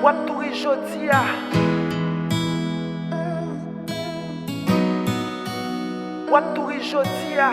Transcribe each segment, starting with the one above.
Wap touri jodi ya. Wap touri jodi ya.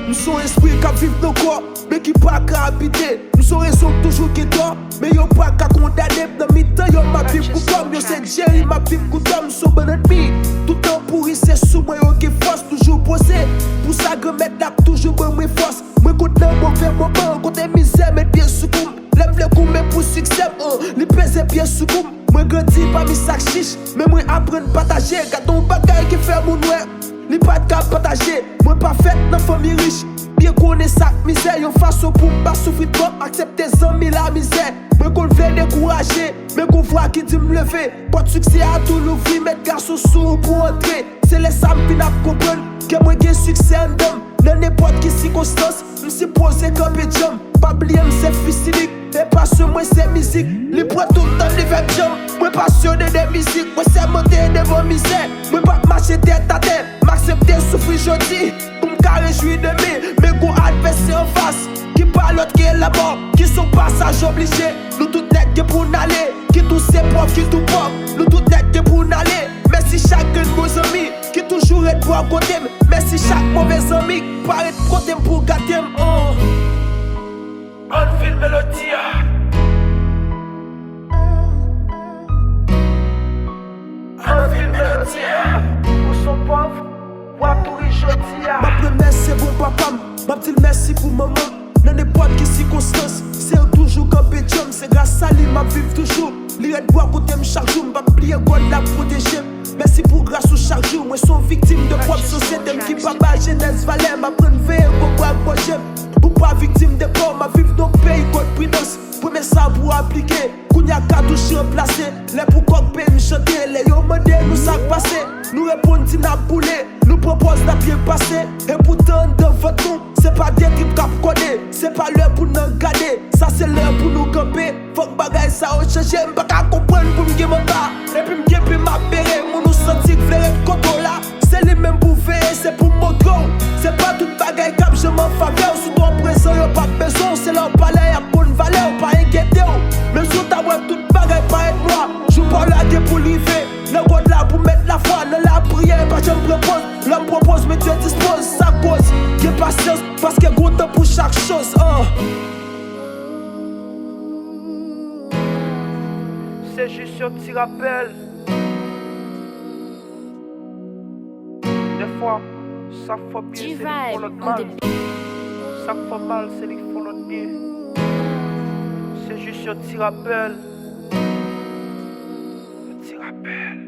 Nous sommes esprits qui vivent nos corps, mais qui pas qu'à habiter. Nous sommes raison toujours qui dort, mais y'a pas qu'à condamner. Dans mes temps, y'a ma vie coupable, y'a c'est Jerry, ma vie coupable. Nous sommes bon ennemi. Tout le temps pourri, c'est sous moi, y'a qui force, toujours posé. Pour ça, que mettre toujours bon, moi force. Moi, contre un mauvais moment, contre misère, mais bien sous coup. Lève le coup, mais pour succès, les pèse bien sous coup. Moi, grandi pas mes sacs chiches, mais moi, apprendre à partager. Quand ton bagage qui fait mon noir. Li pas de cas partagé, moi pas fait dans famille riche. Bien connaît ça misère, yon façon pour pas souffrir trop, accepter 100 000 la misère. Moi qu'on veut décourager, mais qu'on voit qui dit me lever. Pas de succès à tout l'ouvrir, mettre garçon sous pour entrer. C'est les sammes qui n'a comprendre que moi j'ai succès en dame. Dans n'importe qui circonstance, me suis posé comme un jam. Pas oublier c'est physique, et pas seulement c'est musique. Les poids tout le temps les vêtements jam. Moi passionné des musiques, moi c'est monter devant misère. Moi pas marcher tête à tête. M'accepter souffrir jodi, pour me réjouir de mes go adversaires en face. Qui pas l'autre qui est la mort, qui sont passage obligé. Nous tout net que pour n'aller, qui tous c'est pauvres, qui tout pauvres. Nous tout net que pour n'aller. Merci chacun de nos amis, qui toujours est pour à côté. Merci chaque mauvais ami, paraît de côté pour gâter. Anvil Melodia. Anvil Melodia. Où sont pauvres? Wap touri jodi ya. Ma première c'est bon papa, ma petite merci pour maman. Dans n'importe quelle circonstance, c'est toujours comme Bédium. C'est grâce à lui ma vie toujours. Lui aide boire côté chaque jour, m'a plié God la protéger. Merci pour grâce au chaque jour. Moi sont victime de propre société qui pas ma jeunesse valait. Ma prenne veille pour boire projet. Pour pas victime de corps, ma vivre dans le pays code prudence. Premier ça pour appliquer. Kounya ka touche remplacé. Les pour coquer me chanter. Les yo modèles nous ça passé. Nous répondons n'a boulé. Nous propose d'à bien passer. Et pourtant dans votre nom, c'est pas des types cap connaît. C'est pas l'heure pour nous garder. Ça c'est l'heure pour nous camper. Faut que bagaille ça a changé. M'pas comprendre pour m'guer mon bas. Et puis m'guer puis m'appérer. Mon nous sentit que flaire de coton là. C'est les mêmes pour veiller, c'est pour mon go. C'est pas toute bagaille cap je m'en faveur. Sous ton présent y'a pas besoin. C'est leur palais y'a bonne valeur. Pas inquiété. Même sous ta web toute bagaille pas être moi. J'suis pas là pour livrer. Le God là pour mettre la foi dans la prière. Pas je me propose. L'homme propose mais Dieu dispose. Sa cause. J'ai patience parce qu'il y a gros temps pour chaque chose. C'est juste un petit rappel. Des fois, ça fait bien, c'est les font notre mal. Ça fait mal, c'est les font notre bien. C'est juste un petit rappel. Un petit rappel.